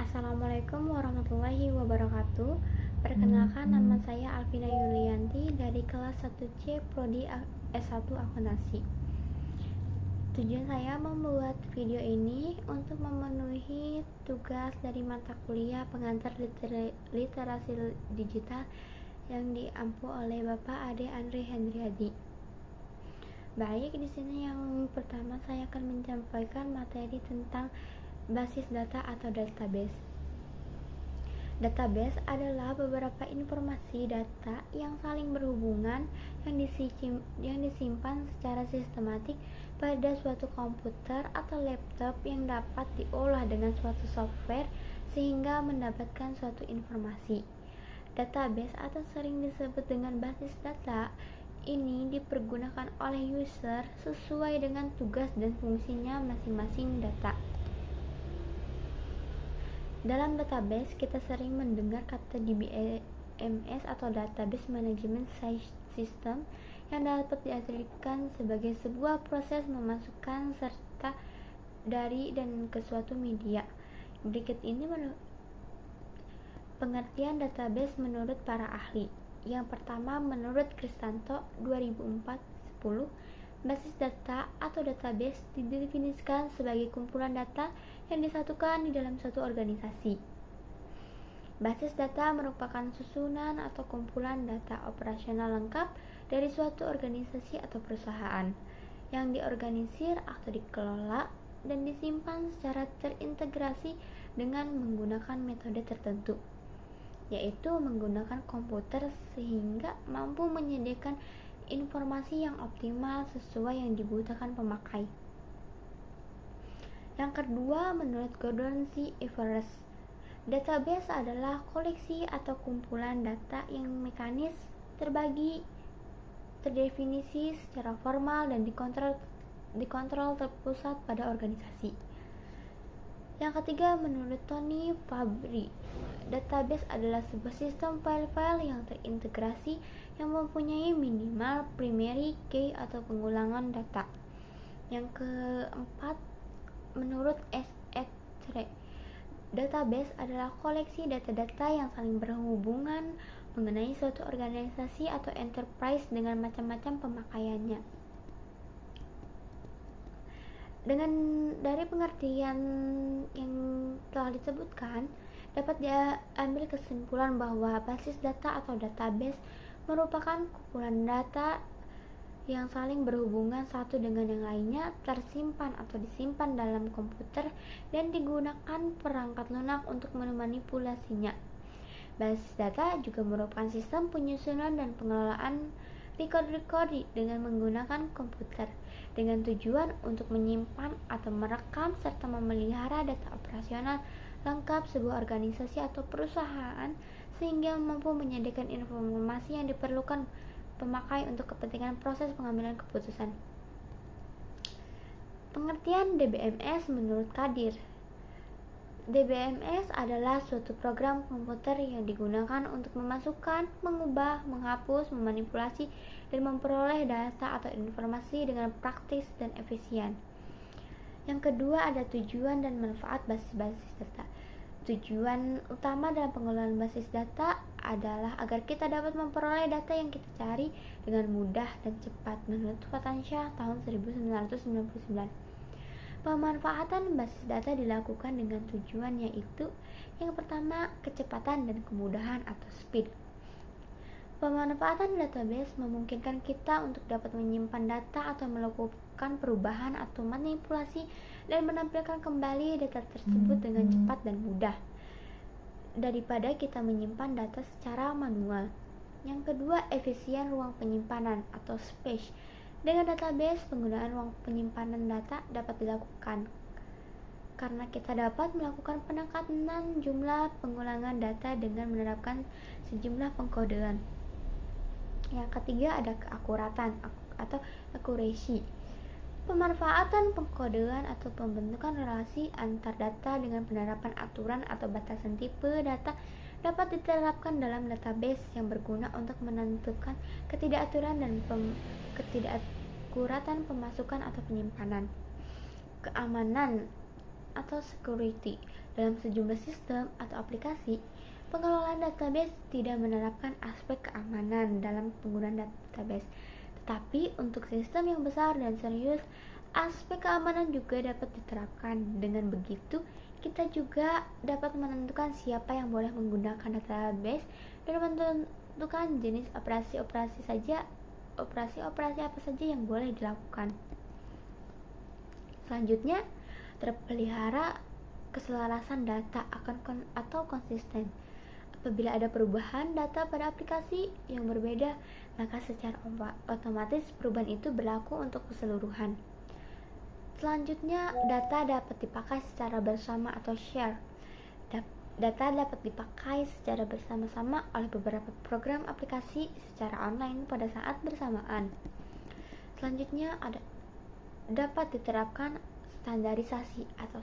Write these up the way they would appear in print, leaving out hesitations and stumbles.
Assalamualaikum warahmatullahi wabarakatuh. Perkenalkan, nama saya Alvina Yulianti dari kelas 1C Prodi S1 Akuntansi. Tujuan saya membuat video ini untuk memenuhi tugas dari mata kuliah pengantar literasi digital yang diampu oleh Bapak Ade Andre Hendriadi. Baik, di sini yang pertama saya akan menyampaikan materi tentang basis data atau database. Database adalah beberapa informasi data yang saling berhubungan yang disimpan secara sistematik pada suatu komputer atau laptop yang dapat diolah dengan suatu software sehingga mendapatkan suatu informasi. Database atau sering disebut dengan basis data ini dipergunakan oleh user sesuai dengan tugas dan fungsinya masing-masing data. Dalam database, kita sering mendengar kata DBMS atau Database Management System yang dapat diartikan sebagai sebuah proses memasukkan serta dari dan ke suatu media. Berikut ini pengertian database menurut para ahli. Yang pertama, menurut Kristanto 2004-10, basis data atau database didefinisikan sebagai kumpulan data yang disatukan di dalam suatu organisasi. Basis data merupakan susunan atau kumpulan data operasional lengkap dari suatu organisasi atau perusahaan yang diorganisir atau dikelola dan disimpan secara terintegrasi dengan menggunakan metode tertentu, yaitu menggunakan komputer sehingga mampu menyediakan informasi yang optimal sesuai yang dibutuhkan pemakai. Yang kedua, menurut Gordon C. Everest, database adalah koleksi atau kumpulan data yang mekanis, terbagi, terdefinisi secara formal dan dikontrol terpusat pada organisasi. Yang ketiga, menurut Tony Fabry, database adalah sebuah sistem file-file yang terintegrasi yang mempunyai minimal primary key atau pengulangan data. Yang keempat, menurut S.H. database adalah koleksi data-data yang saling berhubungan mengenai suatu organisasi atau enterprise dengan macam-macam pemakaiannya. Dari pengertian yang telah disebutkan, dapat diambil kesimpulan bahwa basis data atau database merupakan kumpulan data yang saling berhubungan satu dengan yang lainnya, tersimpan atau disimpan dalam komputer dan digunakan perangkat lunak untuk memanipulasinya. Basis data juga merupakan sistem penyusunan dan pengelolaan record dengan menggunakan komputer dengan tujuan untuk menyimpan atau merekam serta memelihara data operasional lengkap sebuah organisasi atau perusahaan sehingga mampu menyediakan informasi yang diperlukan pemakai untuk kepentingan proses pengambilan keputusan. Pengertian DBMS menurut Kadir, DBMS adalah suatu program komputer yang digunakan untuk memasukkan, mengubah, menghapus, memanipulasi, dan memperoleh data atau informasi dengan praktis dan efisien. Yang kedua, ada tujuan dan manfaat basis data. Tujuan utama dalam pengelolaan basis data adalah agar kita dapat memperoleh data yang kita cari dengan mudah dan cepat menurut Fatansyah tahun 1999. Pemanfaatan basis data dilakukan dengan tujuan yaitu yang pertama, kecepatan dan kemudahan atau speed. Pemanfaatan database memungkinkan kita untuk dapat menyimpan data atau melakukan perubahan atau manipulasi dan menampilkan kembali data tersebut dengan cepat dan mudah daripada kita menyimpan data secara manual. Yang kedua, efisien ruang penyimpanan atau space. Dengan database, penggunaan ruang penyimpanan data dapat dilakukan karena kita dapat melakukan penekanan jumlah pengulangan data dengan menerapkan sejumlah pengkodean. Yang ketiga, ada keakuratan atau accuracy. Pemanfaatan pengkodean atau pembentukan relasi antar data dengan penerapan aturan atau batasan tipe data dapat diterapkan dalam database yang berguna untuk menentukan ketidakaturan dan ketidakakuratan pemasukan atau penyimpanan. Keamanan atau security. Dalam sejumlah sistem atau aplikasi, pengelolaan database tidak menerapkan aspek keamanan dalam penggunaan database. Tetapi untuk sistem yang besar dan serius, aspek keamanan juga dapat diterapkan. Dengan begitu, kita juga dapat menentukan siapa yang boleh menggunakan database dan menentukan jenis operasi apa saja yang boleh dilakukan. Selanjutnya, terpelihara keselarasan data atau konsisten. Apabila ada perubahan data pada aplikasi yang berbeda, maka secara otomatis perubahan itu berlaku untuk keseluruhan. Selanjutnya, data dapat dipakai secara bersama atau share. Data dapat dipakai secara bersama-sama oleh beberapa program aplikasi secara online pada saat bersamaan. Selanjutnya, dapat diterapkan standarisasi atau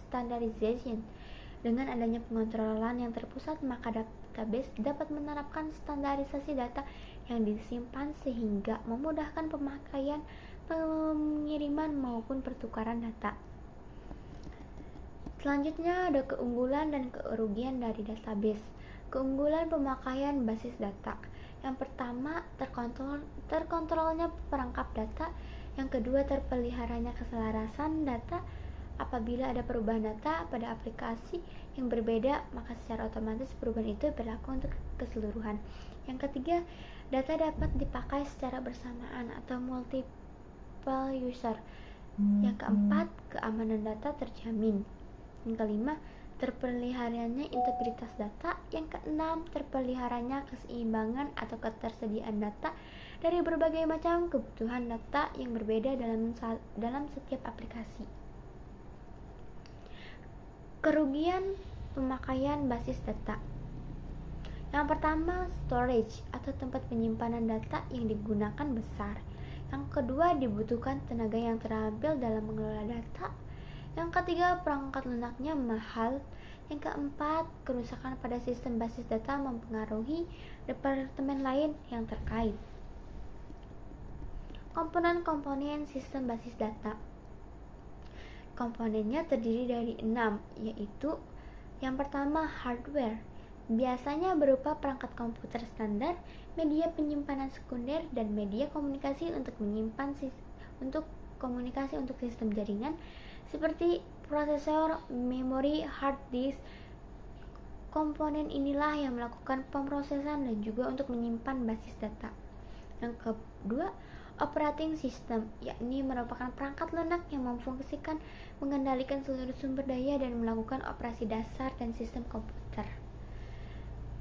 standardization. Dengan adanya pengontrolan yang terpusat, maka database dapat menerapkan standarisasi data yang disimpan sehingga memudahkan pemakaian, pengiriman maupun pertukaran data. Selanjutnya ada keunggulan dan kerugian dari database. Keunggulan pemakaian basis data. Yang pertama, terkontrolnya perangkap data. Yang kedua, terpeliharanya keselarasan data. Apabila ada perubahan data pada aplikasi yang berbeda, maka secara otomatis perubahan itu berlaku untuk keseluruhan. Yang ketiga, data dapat dipakai secara bersamaan atau multiple user. Yang keempat, keamanan data terjamin. Yang kelima, terpeliharanya integritas data. Yang keenam, terpeliharanya keseimbangan atau ketersediaan data dari berbagai macam kebutuhan data yang berbeda dalam setiap aplikasi. Kerugian pemakaian basis data. Yang pertama, storage atau tempat penyimpanan data yang digunakan besar. Yang kedua, dibutuhkan tenaga yang terampil dalam mengelola data. Yang ketiga, perangkat lunaknya mahal. Yang keempat, kerusakan pada sistem basis data mempengaruhi departemen lain yang terkait. Komponen-komponen sistem basis data. Komponennya terdiri dari 6, yaitu yang pertama, hardware. Biasanya berupa perangkat komputer standar, media penyimpanan sekunder, dan media komunikasi untuk komunikasi untuk sistem jaringan seperti prosesor, memori, hard disk. Komponen inilah yang melakukan pemrosesan dan juga untuk menyimpan basis data. Yang kedua, operating system, yakni merupakan perangkat lunak yang memfungsikan mengendalikan seluruh sumber daya dan melakukan operasi dasar dan sistem komputer.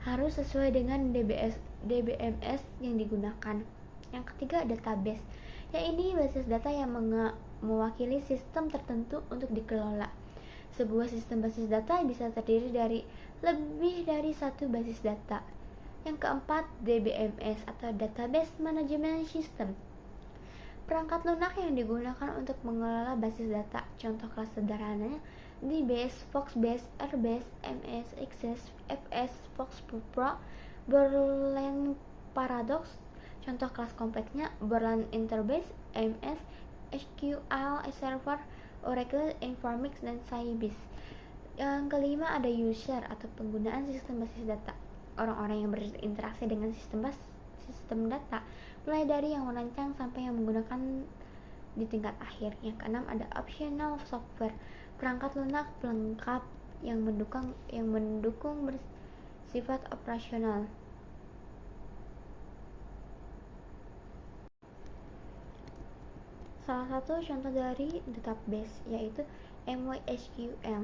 Harus sesuai dengan DBMS yang digunakan. Yang ketiga, database, yaitu basis data yang mewakili sistem tertentu untuk dikelola. Sebuah sistem basis data bisa terdiri dari lebih dari satu basis data. Yang keempat, DBMS atau Database Management System, perangkat lunak yang digunakan untuk mengelola basis data. Contoh kelas sederhananya DBase, Foxbase, Airbase, MS, Access, FS, Foxpro, Borland Paradox. Contoh kelas kompleksnya Borland Interbase, MS, SQL Server, Oracle Informix, dan Sybase. Yang kelima ada user atau penggunaan sistem basis data, orang-orang yang berinteraksi dengan sistem data, mulai dari yang merancang sampai yang menggunakan di tingkat akhir. Yang keenam ada optional software, perangkat lunak pelengkap yang mendukung bersifat operasional. Salah satu contoh dari database yaitu MySQL,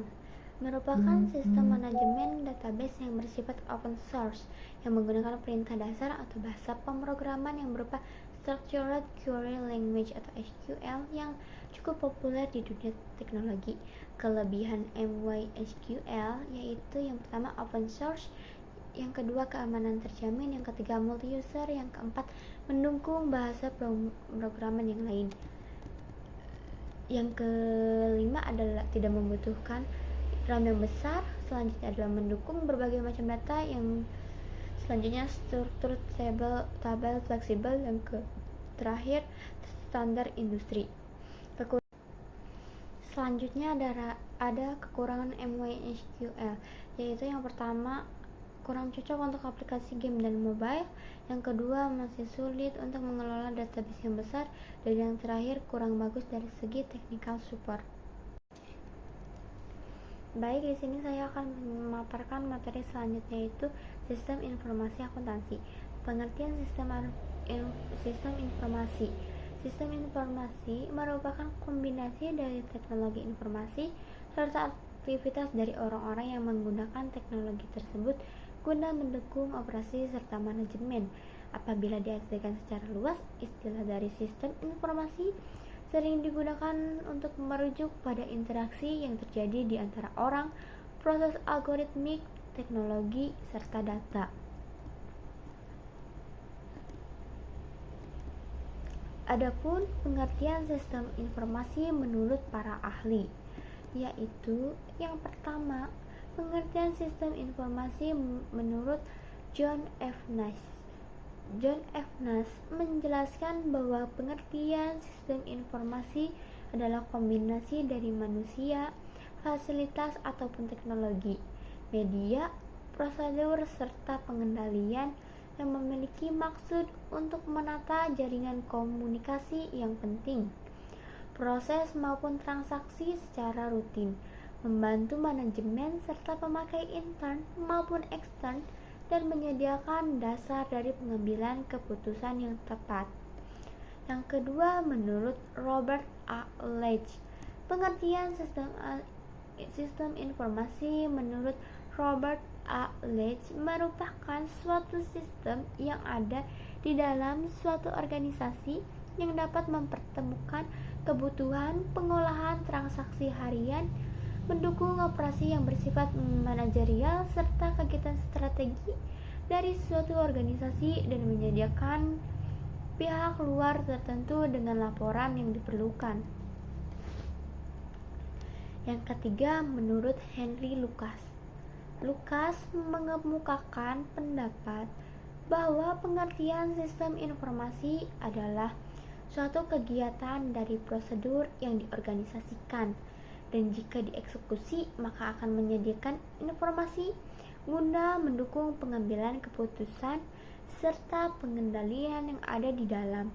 merupakan sistem manajemen database yang bersifat open source yang menggunakan perintah dasar atau bahasa pemrograman yang berupa Structured Query Language atau SQL yang cukup populer di dunia teknologi. Kelebihan MySQL yaitu yang pertama open source, yang kedua keamanan terjamin, yang ketiga multi user, yang keempat mendukung bahasa pemrograman yang lain. Yang kelima adalah tidak membutuhkan RAM yang besar. Selanjutnya adalah mendukung berbagai macam data. Yang selanjutnya struktur tabel fleksibel. Yang terakhir standar industri. Selanjutnya ada kekurangan MySQL, yaitu yang pertama kurang cocok untuk aplikasi game dan mobile, yang kedua masih sulit untuk mengelola database yang besar, dan yang terakhir kurang bagus dari segi technical support. Baik, di sini saya akan memaparkan materi selanjutnya, yaitu sistem informasi akuntansi. Pengertian sistem informasi. Sistem informasi merupakan kombinasi dari teknologi informasi serta aktivitas dari orang-orang yang menggunakan teknologi tersebut guna mendukung operasi serta manajemen. Apabila diartikan secara luas, istilah dari sistem informasi sering digunakan untuk merujuk pada interaksi yang terjadi di antara orang, proses algoritmik, teknologi, serta data. Adapun pengertian sistem informasi menurut para ahli, yaitu yang pertama, pengertian sistem informasi menurut John F. Nice. John F. Nice menjelaskan bahwa pengertian sistem informasi adalah kombinasi dari manusia, fasilitas ataupun teknologi, media, prosedur, serta pengendalian yang memiliki maksud untuk menata jaringan komunikasi yang penting, proses maupun transaksi secara rutin, membantu manajemen serta pemakai intern maupun ekstern, dan menyediakan dasar dari pengambilan keputusan yang tepat. Yang kedua, menurut Robert A. Leach, pengertian sistem informasi menurut Robert A. Leach merupakan suatu sistem yang ada di dalam suatu organisasi yang dapat mempertemukan kebutuhan pengolahan transaksi harian, mendukung operasi yang bersifat manajerial serta kegiatan strategi dari suatu organisasi, dan menyediakan pihak luar tertentu dengan laporan yang diperlukan. Yang ketiga, menurut Henry Lucas mengemukakan pendapat bahwa pengertian sistem informasi adalah suatu kegiatan dari prosedur yang diorganisasikan, dan jika dieksekusi maka akan menyediakan informasi guna mendukung pengambilan keputusan serta pengendalian yang ada di dalam.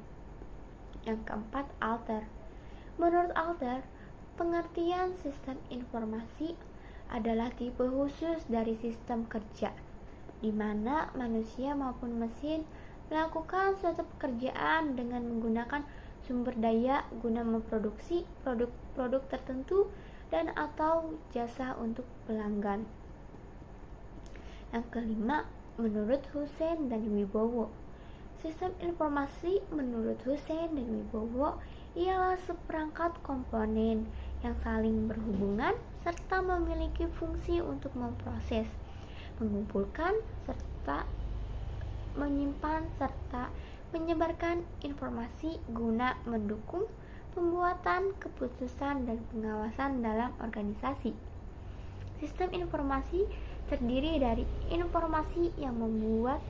Yang keempat, Alter. Menurut Alter, pengertian sistem informasi adalah tipe khusus dari sistem kerja, di mana manusia maupun mesin melakukan suatu pekerjaan dengan menggunakan sumber daya guna memproduksi produk-produk tertentu dan atau jasa untuk pelanggan. Yang kelima, menurut Hussein dan Wibowo, sistem informasi menurut Hussein dan Wibowo ialah seperangkat komponen yang saling berhubungan serta memiliki fungsi untuk memproses, mengumpulkan, serta menyimpan serta menyebarkan informasi guna mendukung pembuatan keputusan dan pengawasan dalam organisasi. Sistem informasi terdiri dari informasi yang membuat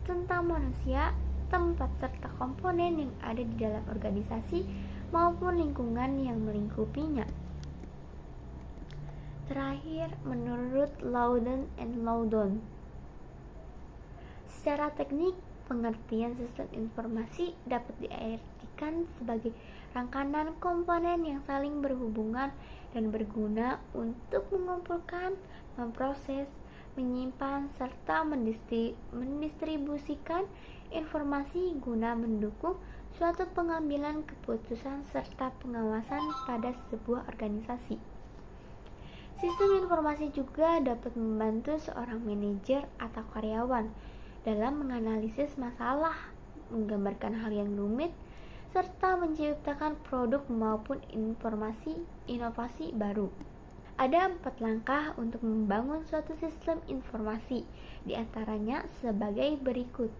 tentang manusia, tempat serta komponen yang ada di dalam organisasi maupun lingkungan yang melingkupinya. Terakhir, menurut Loudon and Loudon, secara teknik, pengertian sistem informasi dapat diartikan sebagai rangkaian komponen yang saling berhubungan dan berguna untuk mengumpulkan, memproses, menyimpan, serta mendistribusikan informasi guna mendukung suatu pengambilan keputusan serta pengawasan pada sebuah organisasi. Sistem informasi juga dapat membantu seorang manajer atau karyawan dalam menganalisis masalah, menggambarkan hal yang rumit, serta menciptakan produk maupun inovasi baru. Ada 4 langkah untuk membangun suatu sistem informasi, diantaranya sebagai berikut.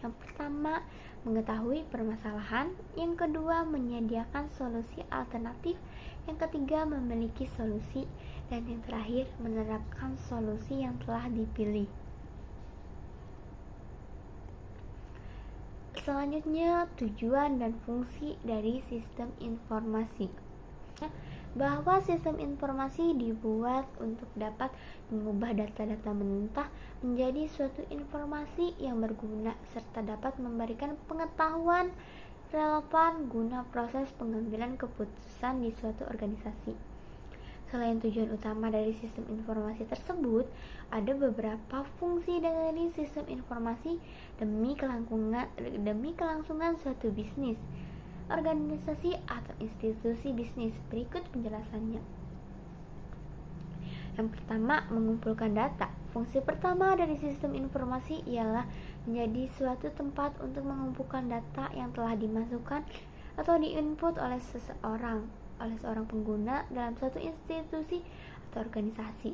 Yang pertama, mengetahui permasalahan. Yang kedua, menyediakan solusi alternatif. Yang ketiga, memiliki solusi. Dan yang terakhir, menerapkan solusi yang telah dipilih. Selanjutnya, tujuan dan fungsi dari sistem informasi. bahwa sistem informasi dibuat untuk dapat mengubah data-data mentah menjadi suatu informasi yang berguna serta dapat memberikan pengetahuan relevan guna proses pengambilan keputusan di suatu organisasi. Selain tujuan utama dari sistem informasi tersebut, ada beberapa fungsi dari sistem informasi demi kelangsungan suatu bisnis, organisasi atau institusi bisnis. Berikut penjelasannya. Yang pertama, mengumpulkan data. Fungsi pertama dari sistem informasi ialah menjadi suatu tempat untuk mengumpulkan data yang telah dimasukkan atau diinput oleh seorang pengguna dalam suatu institusi atau organisasi.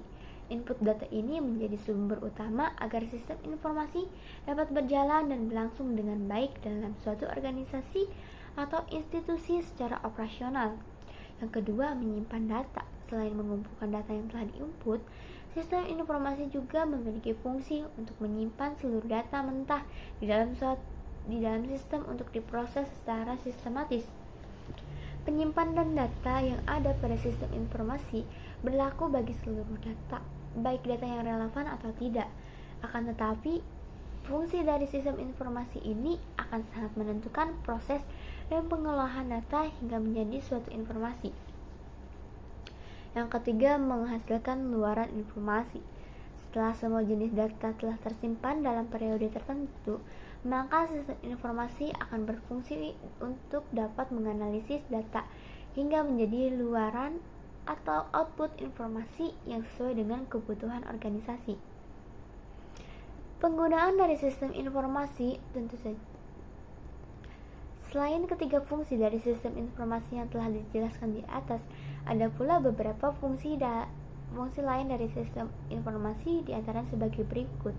Input data ini menjadi sumber utama agar sistem informasi dapat berjalan dan berlangsung dengan baik dalam suatu organisasi atau institusi secara operasional. Yang kedua, menyimpan data. Selain mengumpulkan data yang telah diinput, sistem informasi juga memiliki fungsi untuk menyimpan seluruh data mentah di dalam sistem untuk diproses secara sistematis. Penyimpanan data yang ada pada sistem informasi berlaku bagi seluruh data, baik data yang relevan atau tidak. Akan tetapi, fungsi dari sistem informasi ini akan sangat menentukan proses dan pengolahan data hingga menjadi suatu informasi. Yang ketiga, menghasilkan luaran informasi. Setelah semua jenis data telah tersimpan dalam periode tertentu, maka sistem informasi akan berfungsi untuk dapat menganalisis data hingga menjadi luaran atau output informasi yang sesuai dengan kebutuhan organisasi. Penggunaan dari sistem informasi tentu saja. Selain ketiga fungsi dari sistem informasi yang telah dijelaskan di atas, ada pula beberapa fungsi lain dari sistem informasi, diantaranya sebagai berikut.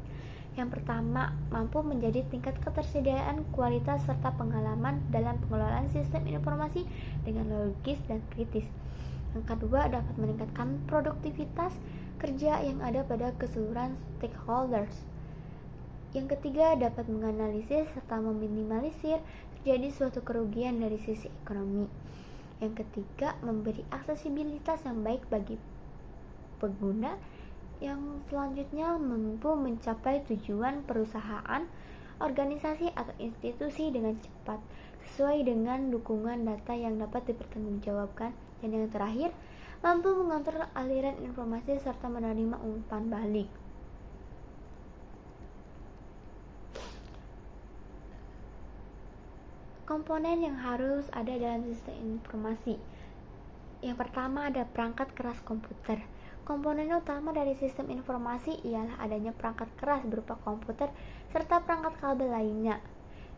Yang pertama, mampu menjadi tingkat ketersediaan, kualitas, serta pengalaman dalam pengelolaan sistem informasi dengan logis dan kritis. Yang kedua, dapat meningkatkan produktivitas kerja yang ada pada keseluruhan stakeholders. Yang ketiga, dapat menganalisis serta meminimalisir terjadi suatu kerugian dari sisi ekonomi. Yang ketiga, memberi aksesibilitas yang baik bagi pengguna. Yang selanjutnya, mampu mencapai tujuan perusahaan, organisasi, atau institusi dengan cepat sesuai dengan dukungan data yang dapat dipertanggungjawabkan. Dan yang terakhir, mampu mengontrol aliran informasi serta menerima umpan balik. Komponen yang harus ada dalam sistem informasi. Yang pertama, ada perangkat keras komputer. Komponen utama dari sistem informasi ialah adanya perangkat keras berupa komputer serta perangkat kabel lainnya.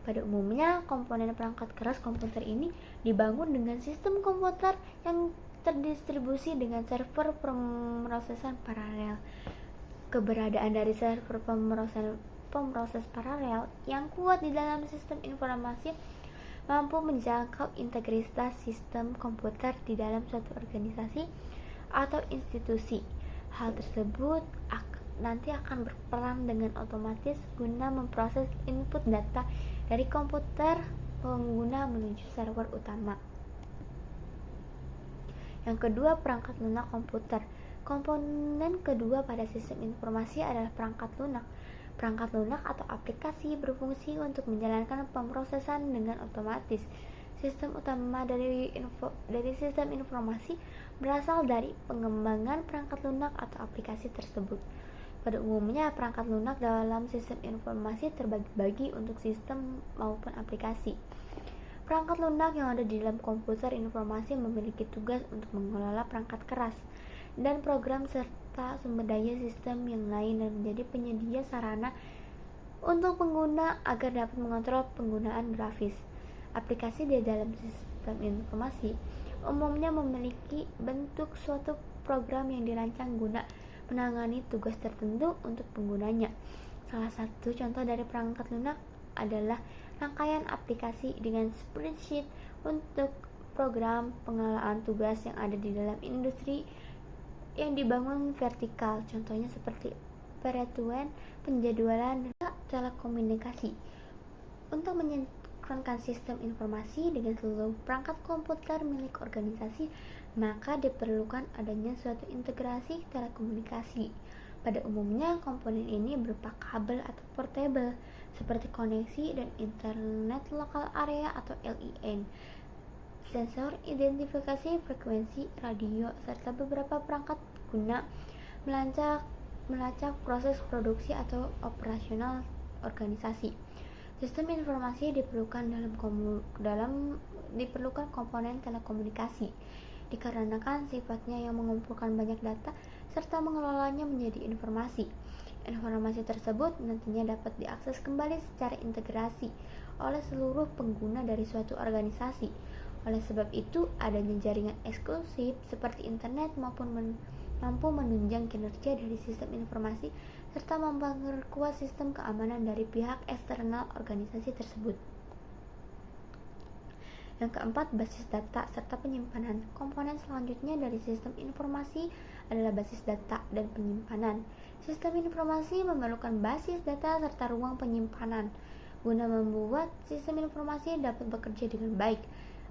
Pada umumnya, komponen perangkat keras komputer ini dibangun dengan sistem komputer yang terdistribusi dengan server pemrosesan paralel. Keberadaan dari server pemroses paralel yang kuat di dalam sistem informasi mampu menjangkau integritas sistem komputer di dalam suatu organisasi atau institusi. Hal tersebut nanti akan berperan dengan otomatis guna memproses input data dari komputer pengguna menuju server utama. Yang kedua, perangkat lunak komputer. Komponen kedua pada sistem informasi adalah perangkat lunak. Perangkat lunak atau aplikasi berfungsi untuk menjalankan pemrosesan dengan otomatis. Sistem utama dari sistem informasi berasal dari pengembangan perangkat lunak atau aplikasi tersebut. Pada umumnya, perangkat lunak dalam sistem informasi terbagi-bagi untuk sistem maupun aplikasi. Perangkat lunak yang ada di dalam komputer informasi memiliki tugas untuk mengelola perangkat keras dan program serta sumber daya sistem yang lain dan menjadi penyedia sarana untuk pengguna agar dapat mengontrol penggunaan grafis. Aplikasi di dalam sistem informasi umumnya memiliki bentuk suatu program yang dirancang guna menangani tugas tertentu untuk penggunanya. Salah satu contoh dari perangkat lunak adalah rangkaian aplikasi dengan spreadsheet untuk program pengelolaan tugas yang ada di dalam industri yang dibangun vertikal, contohnya seperti perhitungan, penjadwalan, dan telekomunikasi. Untuk menyempurnakan sistem informasi dengan seluruh perangkat komputer milik organisasi maka diperlukan adanya suatu integrasi telekomunikasi. Pada umumnya, komponen ini berupa kabel atau portable, seperti koneksi dan internet lokal area atau LIN, sensor identifikasi frekuensi radio, serta beberapa perangkat guna melacak proses produksi atau operasional organisasi. Sistem informasi diperlukan komponen telekomunikasi dikarenakan sifatnya yang mengumpulkan banyak data serta mengelolanya menjadi informasi. Informasi tersebut nantinya dapat diakses kembali secara integrasi oleh seluruh pengguna dari suatu organisasi. Oleh sebab itu, adanya jaringan eksklusif seperti internet mampu menunjang kinerja dari sistem informasi serta memperkuat sistem keamanan dari pihak eksternal organisasi tersebut. Yang keempat, basis data serta penyimpanan. Komponen selanjutnya dari sistem informasi adalah basis data dan penyimpanan. Sistem informasi memerlukan basis data serta ruang penyimpanan guna membuat sistem informasi dapat bekerja dengan baik.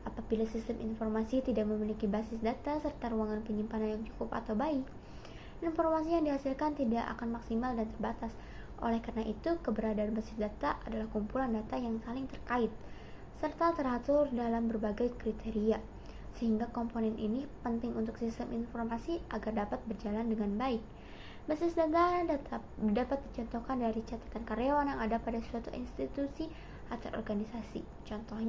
Apabila sistem informasi tidak memiliki basis data serta ruangan penyimpanan yang cukup atau baik, informasi yang dihasilkan tidak akan maksimal dan terbatas. Oleh karena itu, keberadaan basis data adalah kumpulan data yang saling terkait serta teratur dalam berbagai kriteria, sehingga komponen ini penting untuk sistem informasi agar dapat berjalan dengan baik. Basis data dapat dicontohkan dari catatan karyawan yang ada pada suatu institusi atau organisasi. Contoh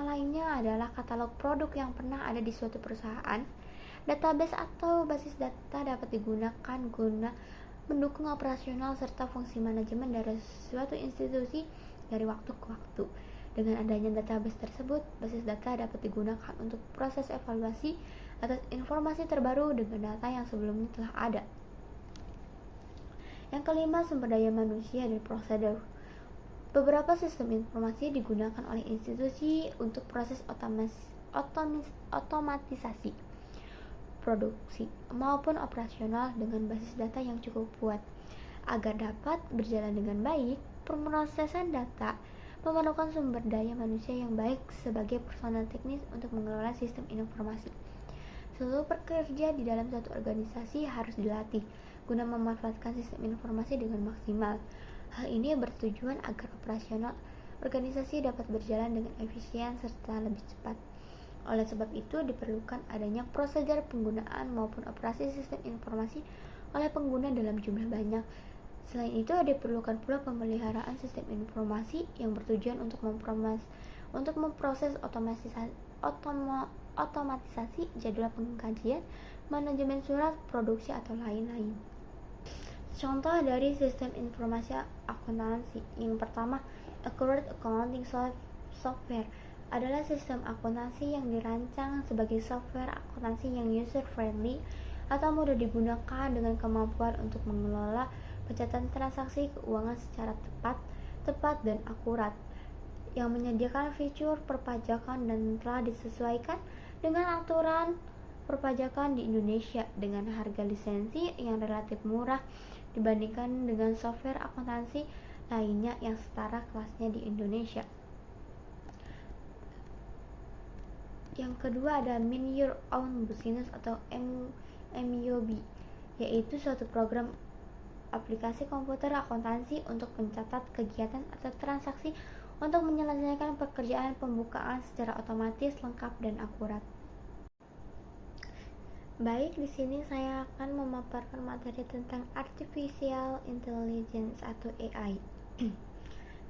lainnya adalah katalog produk yang pernah ada di suatu perusahaan. Database atau basis data dapat digunakan guna mendukung operasional serta fungsi manajemen dari suatu institusi dari waktu ke waktu. Dengan adanya database tersebut, basis data dapat digunakan untuk proses evaluasi atas informasi terbaru dengan data yang sebelumnya telah ada. Yang kelima, sumber daya manusia dan prosedur. Beberapa sistem informasi digunakan oleh institusi untuk proses otomatisasi produksi maupun operasional dengan basis data yang cukup kuat. Agar dapat berjalan dengan baik, pemrosesan data memerlukan sumber daya manusia yang baik sebagai personel teknis untuk mengelola sistem informasi. Seluruh pekerja di dalam suatu organisasi harus dilatih guna memanfaatkan sistem informasi dengan maksimal. Hal ini bertujuan agar operasional organisasi dapat berjalan dengan efisien serta lebih cepat. Oleh sebab itu, diperlukan adanya prosedur penggunaan maupun operasi sistem informasi oleh pengguna dalam jumlah banyak. Selain itu, diperlukan pula pemeliharaan sistem informasi yang bertujuan untuk memproses otomatisasi jadwal pengkajian, manajemen surat, produksi, atau lain-lain. Contoh dari sistem informasi akuntansi. Yang pertama, Accurate Accounting Software adalah sistem akuntansi yang dirancang sebagai software akuntansi yang user-friendly atau mudah digunakan dengan kemampuan untuk mengelola pencatatan transaksi keuangan secara tepat dan akurat, yang menyediakan fitur perpajakan dan telah disesuaikan dengan aturan perpajakan di Indonesia dengan harga lisensi yang relatif murah dibandingkan dengan software akuntansi lainnya yang setara kelasnya di Indonesia. Yang kedua ada Mind Your Own Business atau MYOB, yaitu suatu program aplikasi komputer akuntansi untuk mencatat kegiatan atau transaksi untuk menyelesaikan pekerjaan pembukaan secara otomatis, lengkap, dan akurat. Baik, di sini saya akan memaparkan materi tentang Artificial Intelligence atau AI.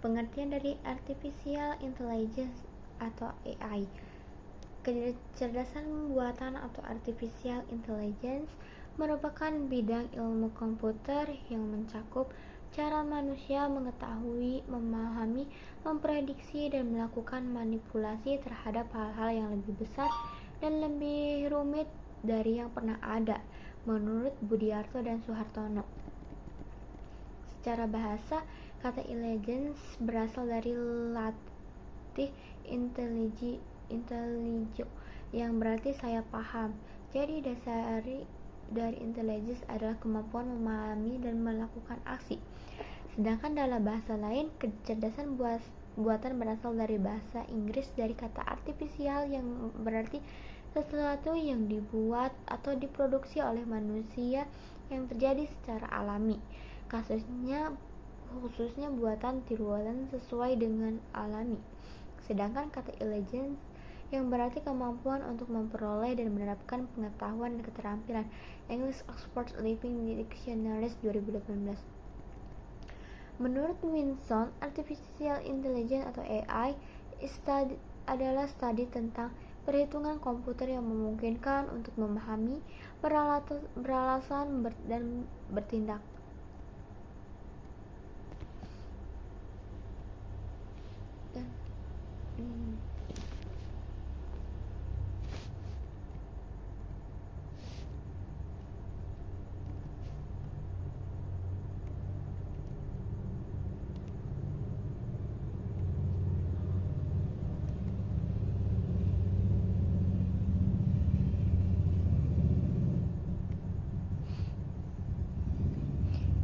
Pengertian dari Artificial Intelligence atau AI. Kecerdasan buatan atau Artificial Intelligence merupakan bidang ilmu komputer yang mencakup cara manusia mengetahui, memahami, memprediksi, dan melakukan manipulasi terhadap hal-hal yang lebih besar dan lebih rumit dari yang pernah ada, menurut Budiarto dan Suhartono. Secara bahasa, kata intelligence berasal dari latih intelligio, yang berarti saya paham. Jadi dasar dari intelligence adalah kemampuan memahami dan melakukan aksi. Sedangkan dalam bahasa lain, kecerdasan buatan berasal dari bahasa Inggris dari kata artificial yang berarti sesuatu yang dibuat atau diproduksi oleh manusia yang terjadi secara alami. Khususnya buatan tiruan sesuai dengan alami. Sedangkan kata intelligence yang berarti kemampuan untuk memperoleh dan menerapkan pengetahuan dan keterampilan. English Oxford Living Dictionaries 2018. Menurut Winson, Artificial Intelligence atau AI adalah studi tentang perhitungan komputer yang memungkinkan untuk memahami, beralasan, dan bertindak.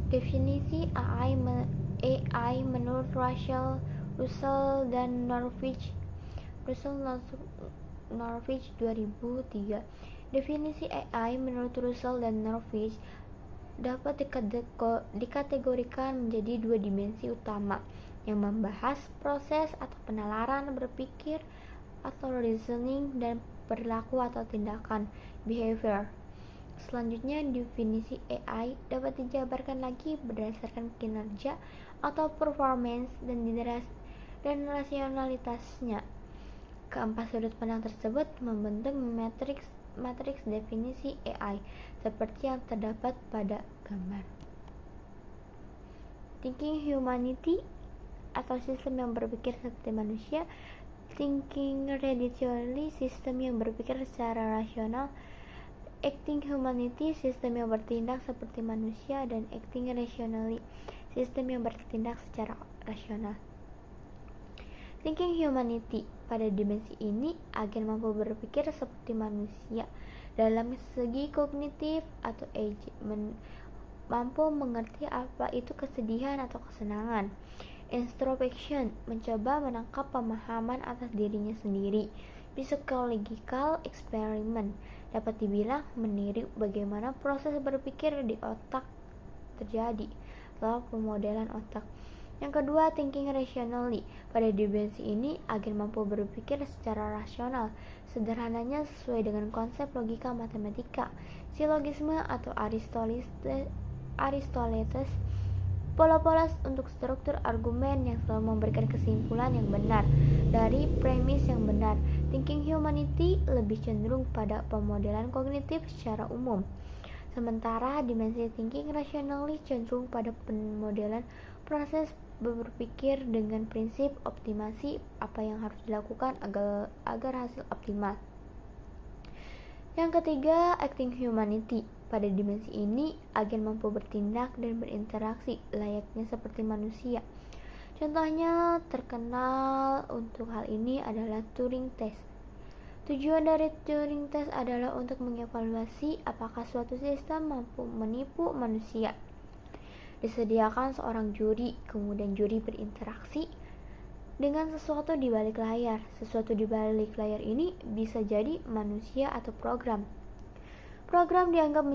Definisi AI menurut Russell dan Norwich 2003. Definisi AI menurut Russell dan Norwich dapat dikategorikan menjadi dua dimensi utama yang membahas proses atau penalaran berpikir atau reasoning dan perilaku atau tindakan behavior. Selanjutnya, definisi AI dapat dijabarkan lagi berdasarkan kinerja atau performance dan rasionalitasnya. Keempat sudut pandang tersebut membentuk matriks definisi AI seperti yang terdapat pada gambar. Thinking humanity atau sistem yang berpikir seperti manusia, thinking rationally sistem yang berpikir secara rasional, acting humanity sistem yang bertindak seperti manusia, dan acting rationally sistem yang bertindak secara rasional. Thinking humanity pada dimensi ini agen mampu berpikir seperti manusia dalam segi kognitif atau mampu mengerti apa itu kesedihan atau kesenangan. Introspection mencoba menangkap pemahaman atas dirinya sendiri. Psychological experiment dapat dibilang meniru bagaimana proses berpikir di otak terjadi, lalu pemodelan otak. Yang kedua, thinking rationally. Pada dimensi ini, agen mampu berpikir secara rasional, sederhananya sesuai dengan konsep logika matematika, silogisme atau Aristoteles, pola-pola untuk struktur argumen yang selalu memberikan kesimpulan yang benar dari premis yang benar. Thinking humanity lebih cenderung pada pemodelan kognitif secara umum, sementara dimensi thinking rationally cenderung pada pemodelan proses berpikir dengan prinsip optimasi apa yang harus dilakukan agar hasil optimal. Yang ketiga, acting humanity. Pada dimensi ini, agen mampu bertindak dan berinteraksi layaknya seperti manusia. Contohnya terkenal untuk hal ini adalah Turing Test. Tujuan dari Turing Test adalah untuk mengevaluasi apakah suatu sistem mampu menipu manusia. Disediakan seorang juri, kemudian juri berinteraksi dengan sesuatu di balik layar. Sesuatu di balik layar ini bisa jadi manusia atau program. Program dianggap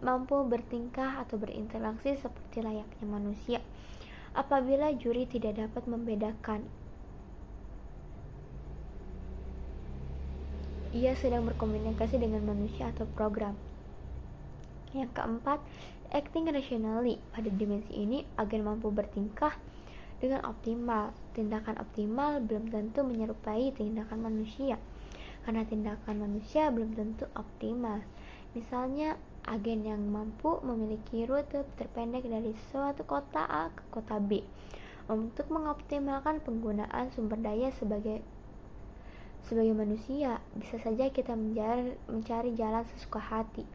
mampu bertingkah atau berinteraksi seperti layaknya manusia apabila juri tidak dapat membedakan ia sedang berkomunikasi dengan manusia atau program. Yang keempat, acting rationally. Pada dimensi ini, agen mampu bertingkah dengan optimal. Tindakan optimal belum tentu menyerupai tindakan manusia, karena tindakan manusia belum tentu optimal. Misalnya, agen yang mampu memiliki rute terpendek dari suatu kota A ke kota B untuk mengoptimalkan penggunaan sumber daya. Sebagai manusia, bisa saja kita mencari jalan sesuka hati.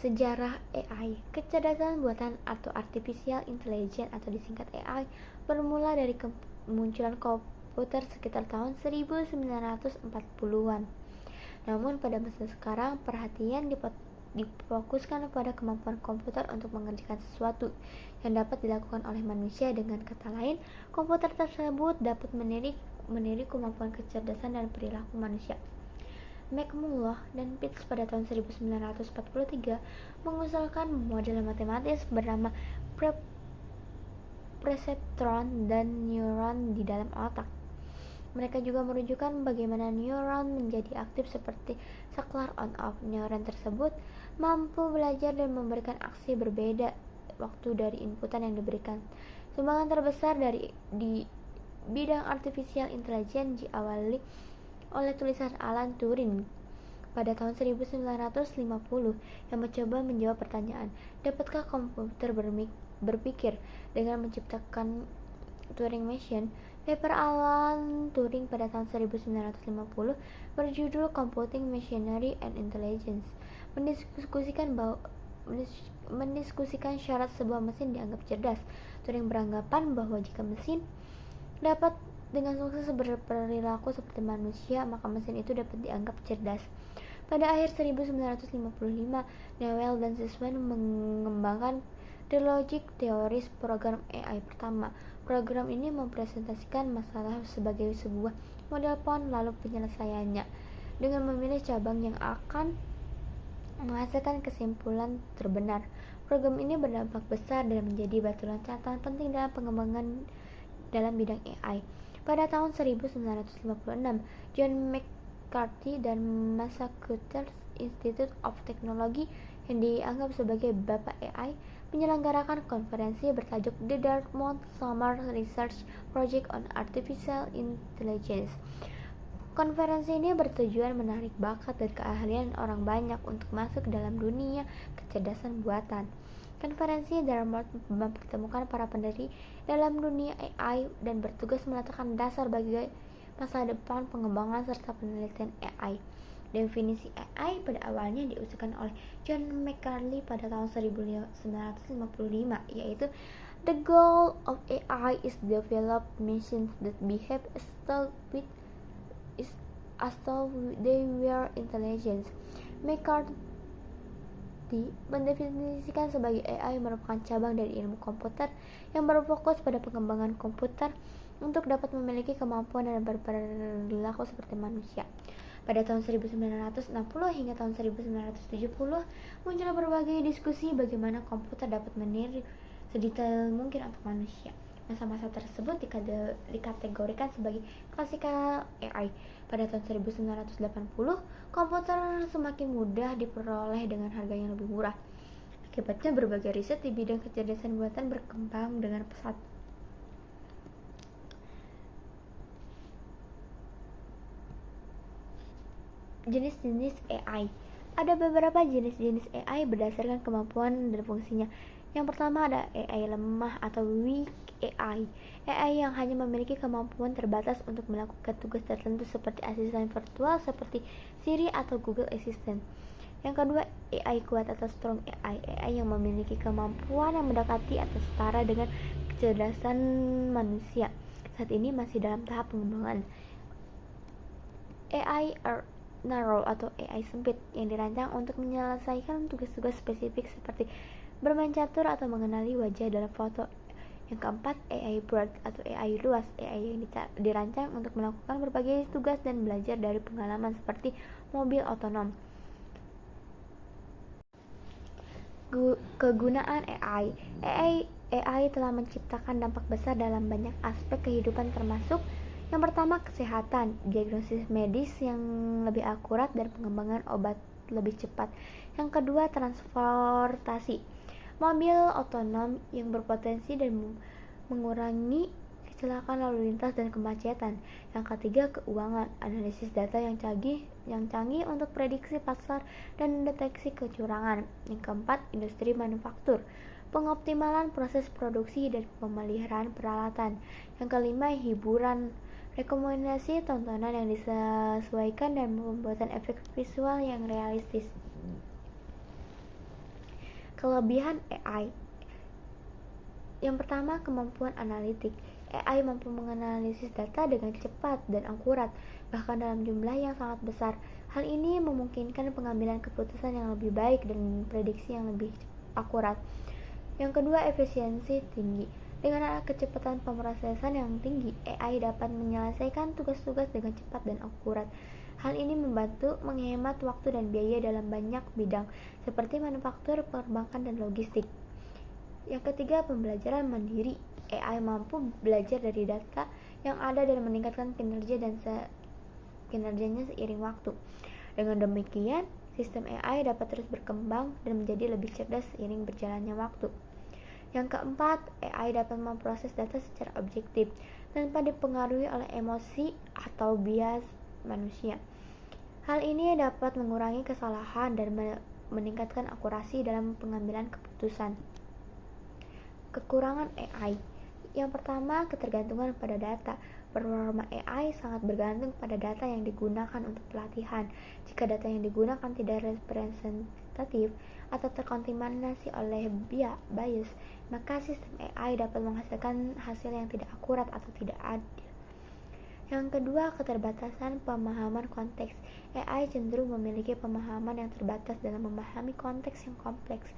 Sejarah AI. Kecerdasan buatan atau Artificial Intelligence atau disingkat AI bermula dari kemunculan komputer sekitar tahun 1940-an. Namun pada masa sekarang perhatian difokuskan pada kemampuan komputer untuk mengerjakan sesuatu yang dapat dilakukan oleh manusia. Dengan kata lain, komputer tersebut dapat meniru kemampuan kecerdasan dan perilaku manusia. McMulloch dan Pitts pada tahun 1943 mengusulkan model matematis bernama perseptron dan neuron di dalam otak. Mereka juga menunjukkan bagaimana neuron menjadi aktif seperti saklar on-off. Neuron tersebut mampu belajar dan memberikan aksi berbeda waktu dari inputan yang diberikan. Sumbangan terbesar di bidang artificial intelligence diawali oleh tulisan Alan Turing pada tahun 1950 yang mencoba menjawab pertanyaan, dapatkah komputer berpikir dengan menciptakan Turing Machine. Paper Alan Turing pada tahun 1950 berjudul Computing Machinery and Intelligence mendiskusikan syarat sebuah mesin dianggap cerdas. Turing beranggapan bahwa jika mesin dapat dengan sukses berperilaku seperti manusia, maka mesin itu dapat dianggap cerdas. Pada akhir 1955, Newell dan Siswell mengembangkan The Logic Theories, program AI pertama. Program ini mempresentasikan masalah sebagai sebuah model pohon, lalu penyelesaiannya dengan memilih cabang yang akan menghasilkan kesimpulan terbenar. Program ini berdampak besar dan menjadi batu loncatan penting dalam pengembangan dalam bidang AI. Pada tahun 1956, John McCarthy dan Massachusetts Institute of Technology yang dianggap sebagai bapak AI menyelenggarakan konferensi bertajuk The Dartmouth Summer Research Project on Artificial Intelligence. Konferensi ini bertujuan menarik bakat dan keahlian orang banyak untuk masuk dalam dunia kecerdasan buatan. Konferensi Dartmouth mempertemukan para pendiri dalam dunia AI dan bertugas meletakkan dasar bagi masa depan pengembangan serta penelitian AI. Definisi AI pada awalnya diusulkan oleh John McCarthy pada tahun 1955, yaitu the goal of AI is develop machines that behave as though they were intelligent. McCarthy mendefinisikan sebagai AI merupakan cabang dari ilmu komputer yang berfokus pada pengembangan komputer untuk dapat memiliki kemampuan dan berperilaku seperti manusia. Pada tahun 1960 hingga tahun 1970 muncul berbagai diskusi bagaimana komputer dapat meniru sedetail mungkin untuk manusia. Masa-masa tersebut dikategorikan sebagai klasikal AI. Pada tahun 1980, komputer semakin mudah diperoleh dengan harga yang lebih murah. Akibatnya berbagai riset di bidang kecerdasan buatan berkembang dengan pesat. Jenis-jenis AI. Ada beberapa jenis-jenis AI berdasarkan kemampuan dan fungsinya. Yang pertama ada AI lemah atau weak AI. AI yang hanya memiliki kemampuan terbatas untuk melakukan tugas tertentu seperti asisten virtual seperti Siri atau Google Assistant. Yang kedua, AI kuat atau strong AI. AI yang memiliki kemampuan yang mendekati atau setara dengan kecerdasan manusia. Saat ini masih dalam tahap pengembangan. AI narrow atau AI sempit yang dirancang untuk menyelesaikan tugas-tugas spesifik seperti bermain catur atau mengenali wajah dalam foto. Yang keempat, AI broad atau AI luas. AI yang dirancang untuk melakukan berbagai tugas dan belajar dari pengalaman seperti mobil otonom. Kegunaan AI telah menciptakan dampak besar dalam banyak aspek kehidupan termasuk yang pertama, kesehatan, diagnosis medis yang lebih akurat dan pengembangan obat lebih cepat. Yang kedua, transportasi, mobil otonom yang berpotensi dan mengurangi kecelakaan lalu lintas dan kemacetan. Yang ketiga, keuangan, analisis data yang canggih untuk prediksi pasar dan deteksi kecurangan. Yang keempat, industri manufaktur, pengoptimalan proses produksi dan pemeliharaan peralatan. Yang kelima, hiburan, rekomendasi tontonan yang disesuaikan dan pembuatan efek visual yang realistis. Kelebihan AI. Yang pertama, kemampuan analitik. AI mampu menganalisis data dengan cepat dan akurat, bahkan dalam jumlah yang sangat besar. Hal ini memungkinkan pengambilan keputusan yang lebih baik dan prediksi yang lebih akurat. Yang kedua, efisiensi tinggi. Dengan kecepatan pemrosesan yang tinggi, AI dapat menyelesaikan tugas-tugas dengan cepat dan akurat. Hal ini membantu menghemat waktu dan biaya dalam banyak bidang, seperti manufaktur, perbankan, dan logistik. Yang ketiga, pembelajaran mandiri. AI mampu belajar dari data yang ada dan meningkatkan kinerjanya seiring waktu. Dengan demikian, sistem AI dapat terus berkembang dan menjadi lebih cerdas seiring berjalannya waktu. Yang keempat, AI dapat memproses data secara objektif tanpa dipengaruhi oleh emosi atau bias manusia. Hal ini dapat mengurangi kesalahan dan meningkatkan akurasi dalam pengambilan keputusan. Kekurangan AI. Yang pertama, ketergantungan pada data. Performa AI sangat bergantung pada data yang digunakan untuk pelatihan. Jika data yang digunakan tidak representatif atau terkontaminasi oleh bias, maka sistem AI dapat menghasilkan hasil yang tidak akurat atau tidak adil. Yang kedua, keterbatasan pemahaman konteks. AI cenderung memiliki pemahaman yang terbatas dalam memahami konteks yang kompleks.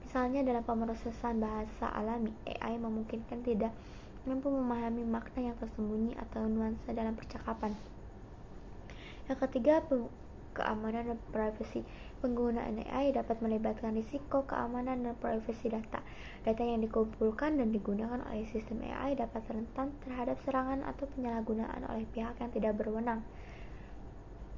Misalnya dalam pemrosesan bahasa alami, AI memungkinkan tidak mampu memahami makna yang tersembunyi atau nuansa dalam percakapan. Yang ketiga, keamanan dan privasi. Penggunaan AI dapat melibatkan risiko keamanan dan privasi data. Data yang dikumpulkan dan digunakan oleh sistem AI dapat rentan terhadap serangan atau penyalahgunaan oleh pihak yang tidak berwenang.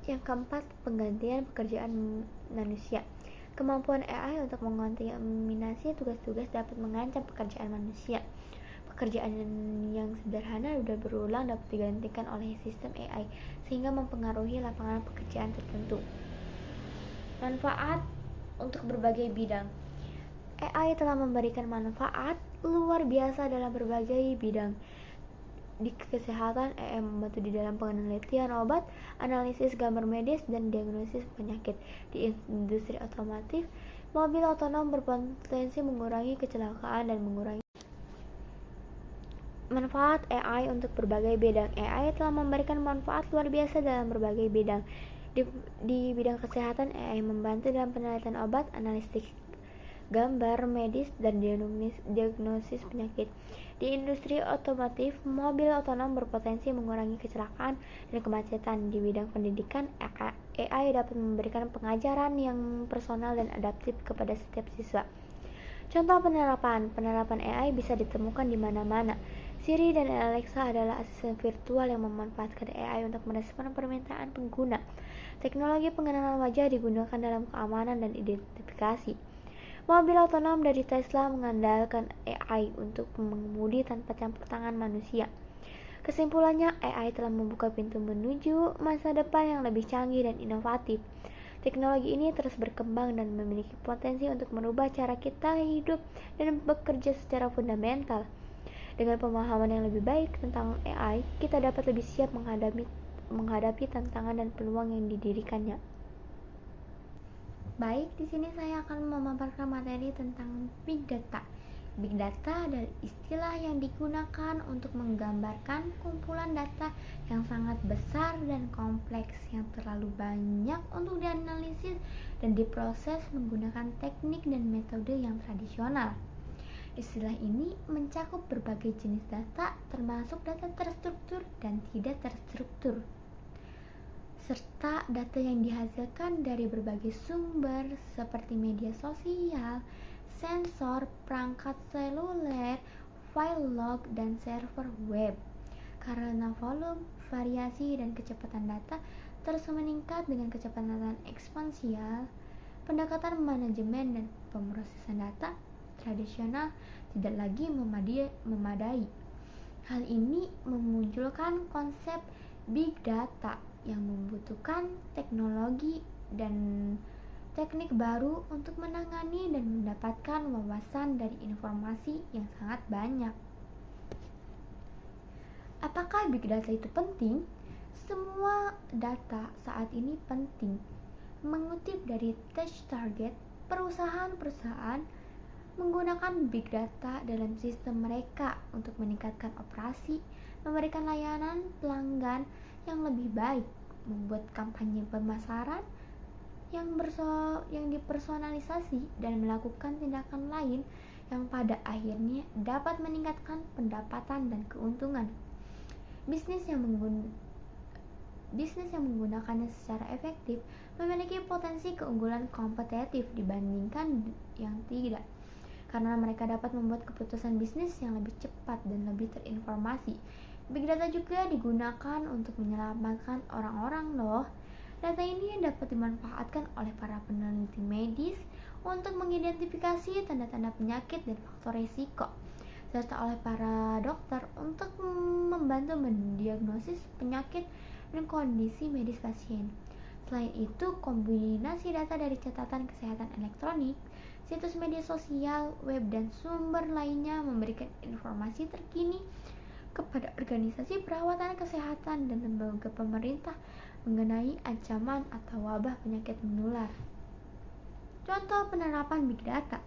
Yang keempat, penggantian pekerjaan manusia. Kemampuan AI untuk mengontaminasi tugas-tugas dapat mengancam pekerjaan manusia. Pekerjaan yang sederhana sudah berulang dapat digantikan oleh sistem AI, sehingga mempengaruhi lapangan pekerjaan tertentu. Manfaat untuk berbagai bidang. AI telah memberikan manfaat luar biasa dalam berbagai bidang. Di kesehatan, AI membantu di dalam penelitian obat, analisis gambar medis, dan diagnosis penyakit. Di industri otomotif, mobil otonom berpotensi mengurangi kecelakaan dan mengurangi. Manfaat AI untuk berbagai bidang. AI telah memberikan manfaat luar biasa dalam berbagai bidang. Di bidang kesehatan, AI membantu dalam penelitian obat, analisis gambar medis, dan diagnosis penyakit. Di industri otomotif, mobil otonom berpotensi mengurangi kecelakaan dan kemacetan. Di bidang pendidikan, AI dapat memberikan pengajaran yang personal dan adaptif kepada setiap siswa. Contoh penerapan AI bisa ditemukan di mana-mana. Siri dan Alexa adalah asisten virtual yang memanfaatkan AI untuk merespon permintaan pengguna. Teknologi pengenalan wajah digunakan dalam keamanan dan identifikasi. Mobil otonom dari Tesla mengandalkan AI untuk mengemudi tanpa campur tangan manusia. Kesimpulannya, AI telah membuka pintu menuju masa depan yang lebih canggih dan inovatif. Teknologi ini terus berkembang dan memiliki potensi untuk merubah cara kita hidup dan bekerja secara fundamental. Dengan pemahaman yang lebih baik tentang AI, kita dapat lebih siap menghadapi tantangan dan peluang yang didirikannya. Baik, di sini saya akan memaparkan materi tentang Big Data. Big Data adalah istilah yang digunakan untuk menggambarkan kumpulan data yang sangat besar dan kompleks yang terlalu banyak untuk dianalisis dan diproses menggunakan teknik dan metode yang tradisional. Istilah ini mencakup berbagai jenis data, termasuk data terstruktur dan tidak terstruktur, serta data yang dihasilkan dari berbagai sumber seperti media sosial, sensor, perangkat seluler, file log, dan server web. Karena volume, variasi, dan kecepatan data terus meningkat dengan kecepatan eksponensial, pendekatan manajemen dan pemrosesan data tradisional tidak lagi memadai. Hal ini memunculkan konsep Big Data yang membutuhkan teknologi dan teknik baru untuk menangani dan mendapatkan wawasan dari informasi yang sangat banyak. Apakah Big Data itu penting? Semua data saat ini penting. Mengutip dari TechTarget, perusahaan-perusahaan menggunakan Big Data dalam sistem mereka untuk meningkatkan operasi, memberikan layanan pelanggan yang lebih baik, membuat kampanye pemasaran yang dipersonalisasi dan melakukan tindakan lain yang pada akhirnya dapat meningkatkan pendapatan dan keuntungan. Bisnis yang menggunakannya secara efektif memiliki potensi keunggulan kompetitif dibandingkan yang tidak, karena mereka dapat membuat keputusan bisnis yang lebih cepat dan lebih terinformasi. Big data juga digunakan untuk menyelamatkan orang-orang loh. Data ini dapat dimanfaatkan oleh para peneliti medis untuk mengidentifikasi tanda-tanda penyakit dan faktor risiko, serta oleh para dokter untuk membantu mendiagnosis penyakit dan kondisi medis pasien. Selain itu, kombinasi data dari catatan kesehatan elektronik, situs media sosial, web, dan sumber lainnya memberikan informasi terkini kepada organisasi perawatan kesehatan dan lembaga pemerintah mengenai ancaman atau wabah penyakit menular. Contoh penerapan Big Data.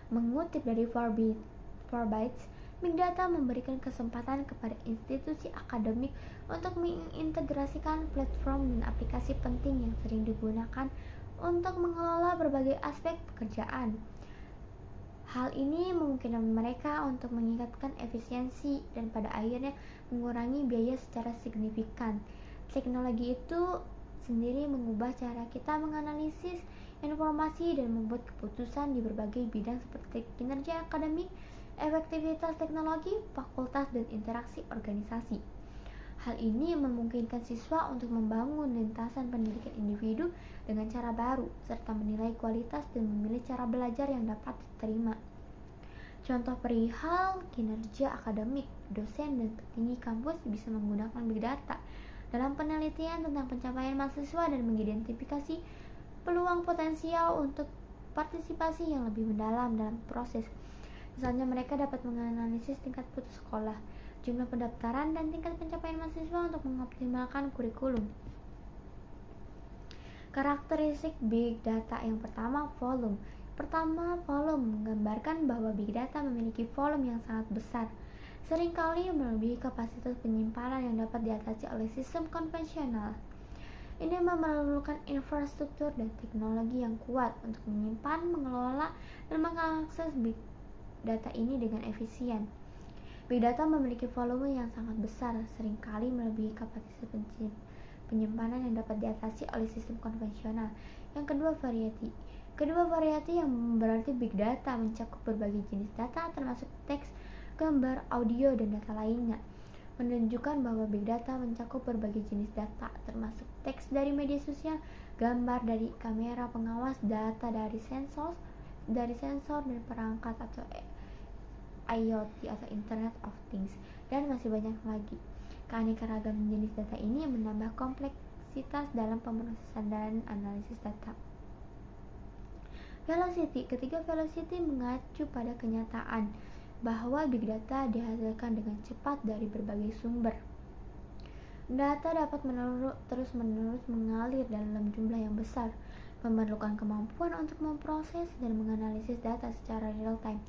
Mengutip dari Forbes, Big Data memberikan kesempatan kepada institusi akademik untuk mengintegrasikan platform dan aplikasi penting yang sering digunakan untuk mengelola berbagai aspek pekerjaan. Hal ini memungkinkan mereka untuk meningkatkan efisiensi dan pada akhirnya mengurangi biaya secara signifikan. Teknologi itu sendiri mengubah cara kita menganalisis informasi dan membuat keputusan di berbagai bidang seperti kinerja akademik, efektivitas teknologi, fakultas, dan interaksi organisasi. Hal ini memungkinkan siswa untuk membangun lintasan pendidikan individu dengan cara baru, serta menilai kualitas dan memilih cara belajar yang dapat diterima. Contoh perihal kinerja akademik, dosen dan petinggi kampus bisa menggunakan Big Data dalam penelitian tentang pencapaian mahasiswa dan mengidentifikasi peluang potensial untuk partisipasi yang lebih mendalam dalam proses. Misalnya, mereka dapat menganalisis tingkat putus sekolah, jumlah pendaftaran, dan tingkat pencapaian mahasiswa untuk mengoptimalkan kurikulum. Karakteristik Big Data yang pertama, volume. Pertama, volume menggambarkan bahwa Big Data memiliki volume yang sangat besar, seringkali melebihi kapasitas penyimpanan yang dapat diatasi oleh sistem konvensional. Ini memerlukan infrastruktur dan teknologi yang kuat untuk menyimpan, mengelola, dan mengakses Big Data ini dengan efisien. Big Data memiliki volume yang sangat besar, seringkali melebihi kapasitas penyimpanan yang dapat diatasi oleh sistem konvensional. Yang kedua, variety. Kedua variety yang berarti Big Data mencakup berbagai jenis data termasuk teks, gambar, audio, dan data lainnya. Menunjukkan bahwa Big Data mencakup berbagai jenis data termasuk teks dari media sosial, gambar dari kamera pengawas, data dari sensor dan perangkat atau IoT atau Internet of Things, dan masih banyak lagi. Keanekaragaman jenis data ini menambah kompleksitas dalam pemrosesan dan analisis data. Velocity. Ketiga, velocity mengacu pada kenyataan bahwa Big Data dihasilkan dengan cepat dari berbagai sumber. Data dapat terus-menerus mengalir dalam jumlah yang besar, memerlukan kemampuan untuk memproses dan menganalisis data secara real time.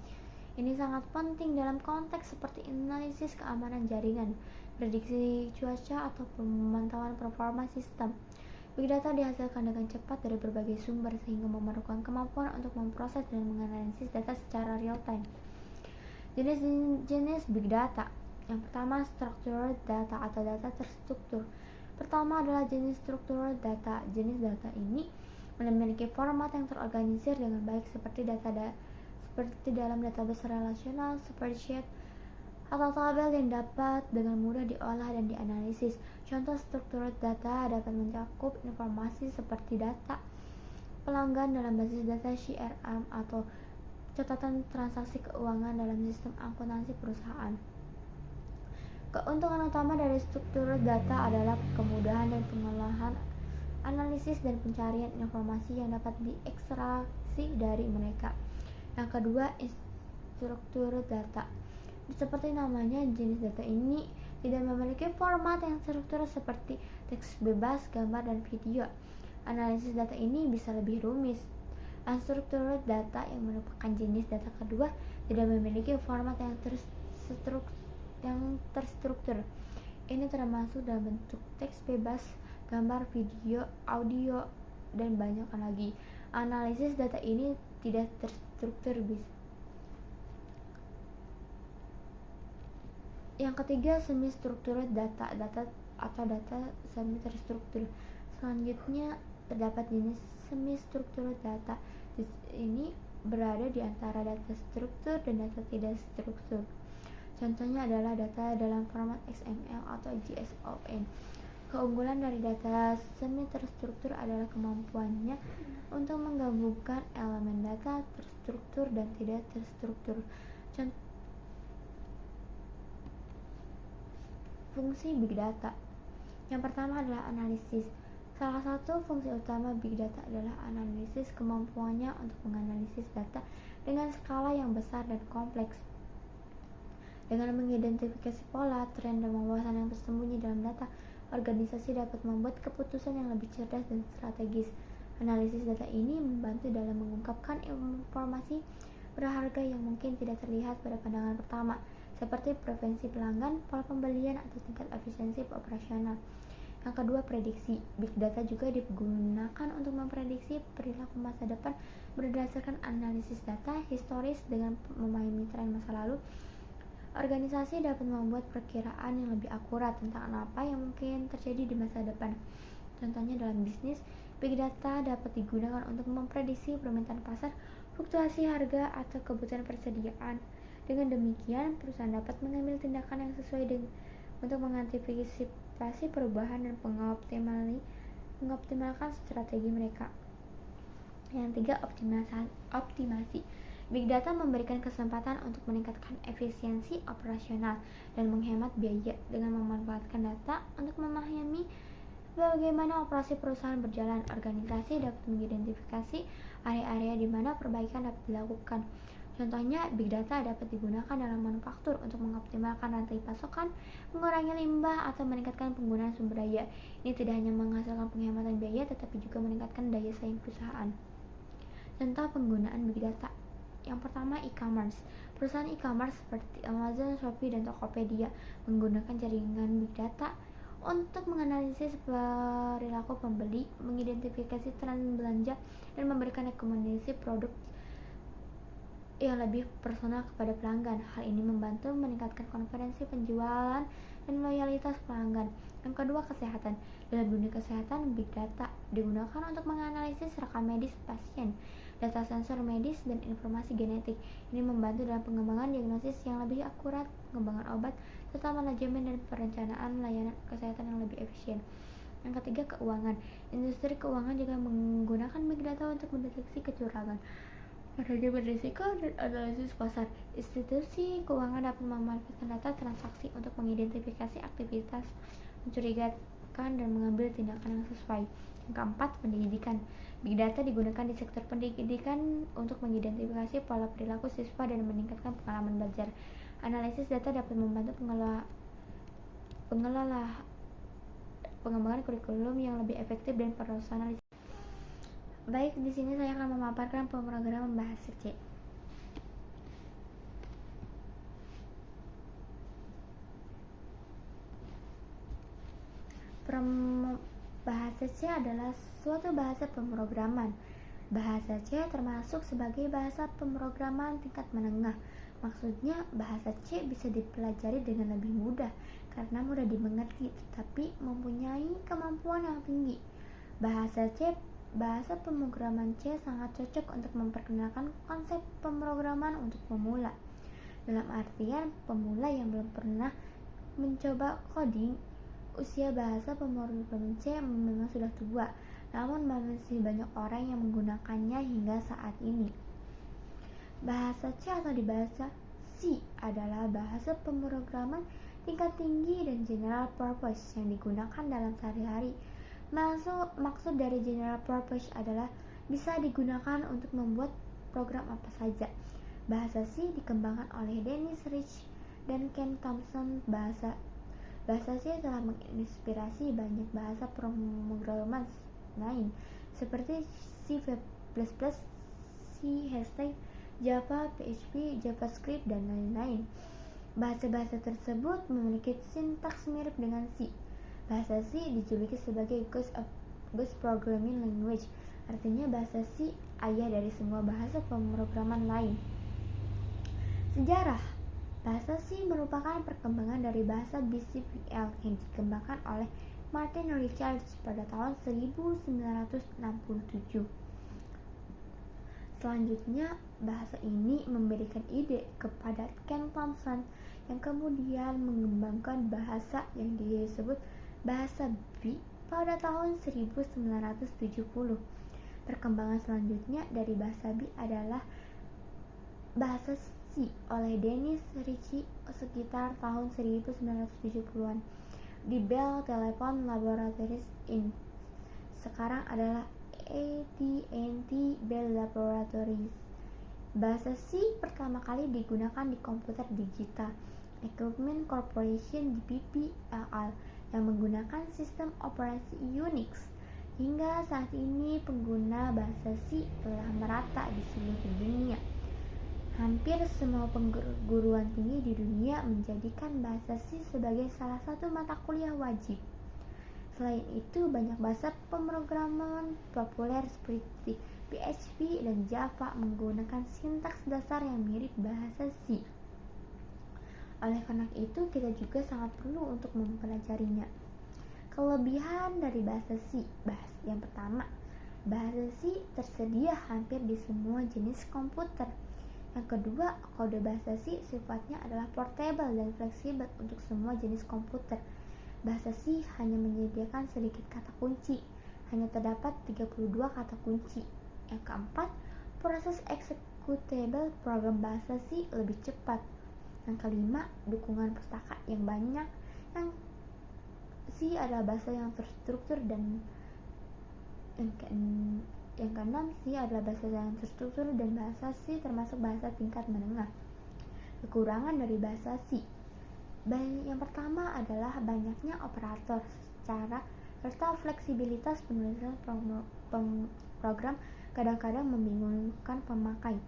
Ini sangat penting dalam konteks seperti analisis keamanan jaringan, prediksi cuaca, atau pemantauan performa sistem. Big Data dihasilkan dengan cepat dari berbagai sumber sehingga memerlukan kemampuan untuk memproses dan menganalisis data secara real time. Jenis Big Data. Yang pertama, structured data atau data terstruktur. Pertama adalah jenis structured data. Jenis data ini memiliki format yang terorganisir dengan baik seperti dalam database relasional, spreadsheet, atau tabel yang dapat dengan mudah diolah dan dianalisis. Contoh structured data dapat mencakup informasi seperti data pelanggan dalam basis data CRM atau catatan transaksi keuangan dalam sistem akuntansi perusahaan. Keuntungan utama dari structured data adalah kemudahan dan pengolahan analisis dan pencarian informasi yang dapat diekstraksi dari mereka. Yang kedua, struktur data. Seperti namanya, jenis data ini tidak memiliki format yang struktur seperti teks bebas, gambar, dan video. Analisis data ini bisa lebih rumit. Unstructured data yang merupakan jenis data kedua tidak memiliki format yang terstruktur. Ini termasuk dalam bentuk teks bebas, gambar, video, audio, dan banyak lagi. Analisis data ini tidak terstruktur bisa. Yang ketiga, semi struktur data atau data semi terstruktur. Selanjutnya terdapat jenis semi struktur data. Ini berada di antara data struktur dan data tidak struktur. Contohnya adalah data dalam format XML atau JSON. Keunggulan dari data semi terstruktur adalah kemampuannya untuk menggabungkan elemen data terstruktur dan tidak terstruktur. Fungsi Big Data. Yang pertama adalah analisis. Salah satu fungsi utama Big Data adalah analisis. Kemampuannya untuk menganalisis data dengan skala yang besar dan kompleks. Dengan mengidentifikasi pola, tren, dan wawasan yang tersembunyi dalam data, organisasi dapat membuat keputusan yang lebih cerdas dan strategis. Analisis data ini membantu dalam mengungkapkan informasi berharga yang mungkin tidak terlihat pada pandangan pertama, seperti preferensi pelanggan, pola pembelian, atau tingkat efisiensi operasional. Yang kedua, prediksi. Big Data juga digunakan untuk memprediksi perilaku masa depan berdasarkan analisis data historis. Dengan memahami tren masa lalu, organisasi dapat membuat perkiraan yang lebih akurat tentang apa yang mungkin terjadi di masa depan. Contohnya dalam bisnis, Big Data dapat digunakan untuk memprediksi permintaan pasar, fluktuasi harga, atau kebutuhan persediaan. Dengan demikian, perusahaan dapat mengambil tindakan yang sesuai untuk mengantisipasi perubahan dan mengoptimalkan strategi mereka. Yang tiga, optimasi. Big Data memberikan kesempatan untuk meningkatkan efisiensi operasional dan menghemat biaya. Dengan memanfaatkan data untuk memahami bagaimana operasi perusahaan berjalan, organisasi dapat mengidentifikasi area-area di mana perbaikan dapat dilakukan. Contohnya, Big Data dapat digunakan dalam manufaktur untuk mengoptimalkan rantai pasokan, mengurangi limbah, atau meningkatkan penggunaan sumber daya. Ini tidak hanya menghasilkan penghematan biaya, tetapi juga meningkatkan daya saing perusahaan. Contoh penggunaan Big Data. Yang pertama, e-commerce. Perusahaan e-commerce seperti Amazon, Shopee, dan Tokopedia menggunakan jaringan Big Data untuk menganalisis perilaku pembeli, mengidentifikasi tren belanja, dan memberikan rekomendasi produk yang lebih personal kepada pelanggan. Hal ini membantu meningkatkan konversi penjualan dan loyalitas pelanggan. Yang kedua, kesehatan. Dalam dunia kesehatan, Big Data digunakan untuk menganalisis rekam medis pasien, data sensor medis, dan informasi genetik. Ini membantu dalam pengembangan diagnosis yang lebih akurat, pengembangan obat, serta manajemen dan perencanaan layanan kesehatan yang lebih efisien. Yang ketiga, keuangan. Industri keuangan juga menggunakan Big Data untuk mendeteksi kecurangan, manajemen risiko, dan analisis pasar. Institusi keuangan dapat memanfaatkan data transaksi untuk mengidentifikasi aktivitas mencurigakan dan mengambil tindakan yang sesuai. Yang keempat, pendidikan. Big Data digunakan di sektor pendidikan untuk mengidentifikasi pola perilaku siswa dan meningkatkan pengalaman belajar. Analisis data dapat membantu pengembangan kurikulum yang lebih efektif dan personalisasi. Baik, di sini saya akan memaparkan pemrograman bahasa C. Bahasa C adalah suatu bahasa pemrograman. Bahasa C termasuk sebagai bahasa pemrograman tingkat menengah. Maksudnya, bahasa C bisa dipelajari dengan lebih mudah karena mudah dimengerti, tetapi mempunyai kemampuan yang tinggi. Bahasa pemrograman C sangat cocok untuk memperkenalkan konsep pemrograman untuk pemula. Dalam artian, pemula yang belum pernah mencoba coding. Usia bahasa pemrograman C memang sudah tua, namun masih banyak orang yang menggunakannya hingga saat ini. Bahasa C atau bahasa C adalah bahasa pemrograman tingkat tinggi dan general purpose yang digunakan dalam sehari-hari. Maksud dari general purpose adalah bisa digunakan untuk membuat program apa saja. Bahasa C dikembangkan oleh Dennis Rich dan Ken Thompson. Bahasa C telah menginspirasi banyak bahasa pemrograman lain seperti C++, C#, Java, PHP, JavaScript, dan lain-lain. Bahasa-bahasa tersebut memiliki sintaks mirip dengan C. Bahasa C dijuluki sebagai Ghost Programming Language, artinya bahasa C ayah dari semua bahasa pemrograman lain. Sejarah. Bahasa C merupakan perkembangan dari bahasa BCPL yang dikembangkan oleh Martin Richards pada tahun 1967. Selanjutnya, bahasa ini memberikan ide kepada Ken Thompson yang kemudian mengembangkan bahasa yang disebut bahasa B pada tahun 1970. Perkembangan selanjutnya dari bahasa B adalah bahasa C oleh Dennis Ritchie sekitar tahun 1970-an di Bell Telephone Laboratories Inc. Sekarang adalah AT&T Bell Laboratories. Bahasa C pertama kali digunakan di komputer digital Equipment Corporation yang menggunakan sistem operasi Unix. Hingga saat ini pengguna bahasa C telah merata di seluruh dunia. Hampir semua perguruan tinggi di dunia menjadikan bahasa C sebagai salah satu mata kuliah wajib. Selain itu, banyak bahasa pemrograman populer seperti PHP dan Java menggunakan sintaks dasar yang mirip bahasa C. Oleh karena itu, kita juga sangat perlu untuk mempelajarinya. Kelebihan dari bahasa C. Yang pertama, bahasa C tersedia hampir di semua jenis komputer. Yang kedua, kode bahasa C sifatnya adalah portable dan fleksibel untuk semua jenis komputer. Bahasa C hanya menyediakan sedikit kata kunci, hanya terdapat 32 kata kunci. Yang keempat, proses executable program bahasa C lebih cepat. Yang kelima, dukungan pustaka yang banyak. Yang C adalah bahasa yang terstruktur dan yang keenam, C adalah bahasa yang terstruktur dan bahasa C termasuk bahasa tingkat menengah. Kekurangan dari bahasa C. Yang pertama adalah banyaknya operator serta fleksibilitas penulisan program kadang-kadang membingungkan pemakai.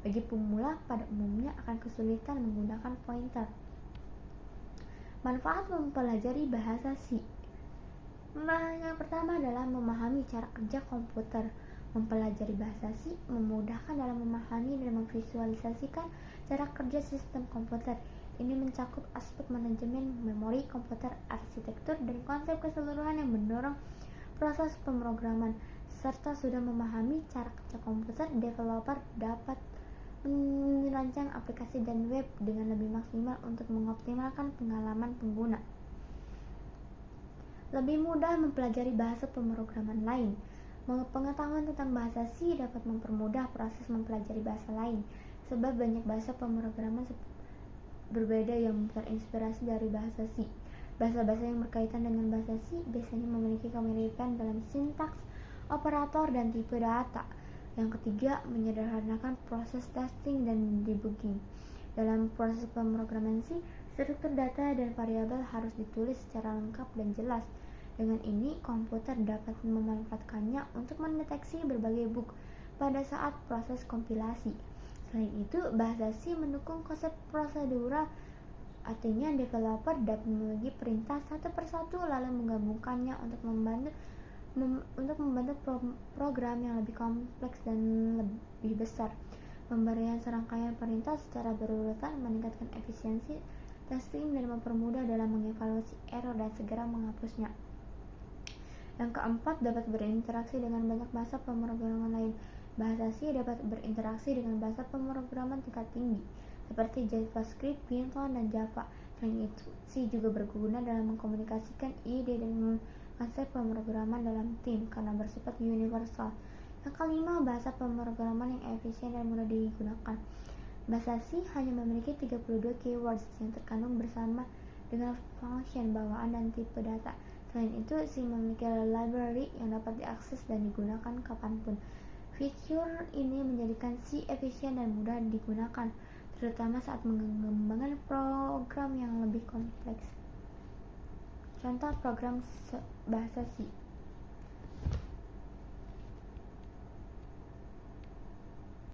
Bagi pemula, pada umumnya akan kesulitan menggunakan pointer. Manfaat mempelajari bahasa C. Yang pertama adalah memahami cara kerja komputer. Mempelajari bahasa C memudahkan dalam memahami dan memvisualisasikan cara kerja sistem komputer. Ini mencakup aspek manajemen memori komputer, arsitektur, dan konsep keseluruhan yang mendorong proses pemrograman. Serta sudah memahami cara kerja komputer, developer dapat merancang aplikasi dan web dengan lebih maksimal untuk mengoptimalkan pengalaman pengguna. Lebih mudah mempelajari bahasa pemrograman lain. Pengetahuan tentang bahasa C dapat mempermudah proses mempelajari bahasa lain, sebab banyak bahasa pemrograman berbeda yang terinspirasi dari bahasa C. Bahasa-bahasa yang berkaitan dengan bahasa C biasanya memiliki kemiripan dalam sintaks, operator, dan tipe data. Yang ketiga, menyederhanakan proses testing dan debugging. Dalam proses pemrograman C, struktur data dan variabel harus ditulis secara lengkap dan jelas. Dengan ini, komputer dapat memanfaatkannya untuk mendeteksi berbagai bug pada saat proses kompilasi. Selain itu, bahasa C mendukung konsep prosedural, artinya developer dapat membagi perintah satu persatu lalu menggabungkannya untuk membentuk program yang lebih kompleks dan lebih besar. Pemberian serangkaian perintah secara berurutan meningkatkan efisiensi testing dan mempermudah dalam mengevaluasi error dan segera menghapusnya. Yang keempat, dapat berinteraksi dengan banyak bahasa pemrograman lain. Bahasa C dapat berinteraksi dengan bahasa pemrograman tingkat tinggi seperti JavaScript, Python, dan Java. Selain itu, C juga berguna dalam mengkomunikasikan ide dan konsep pemrograman dalam tim karena bersifat universal. Yang kelima, bahasa pemrograman yang efisien dan mudah digunakan. Bahasa C hanya memiliki 32 keywords yang terkandung bersama dengan function bawaan dan tipe data. Selain itu, C memiliki library yang dapat diakses dan digunakan kapanpun. Fitur ini menjadikan C efisien dan mudah digunakan, terutama saat mengembangkan program yang lebih kompleks. Contoh program bahasa C.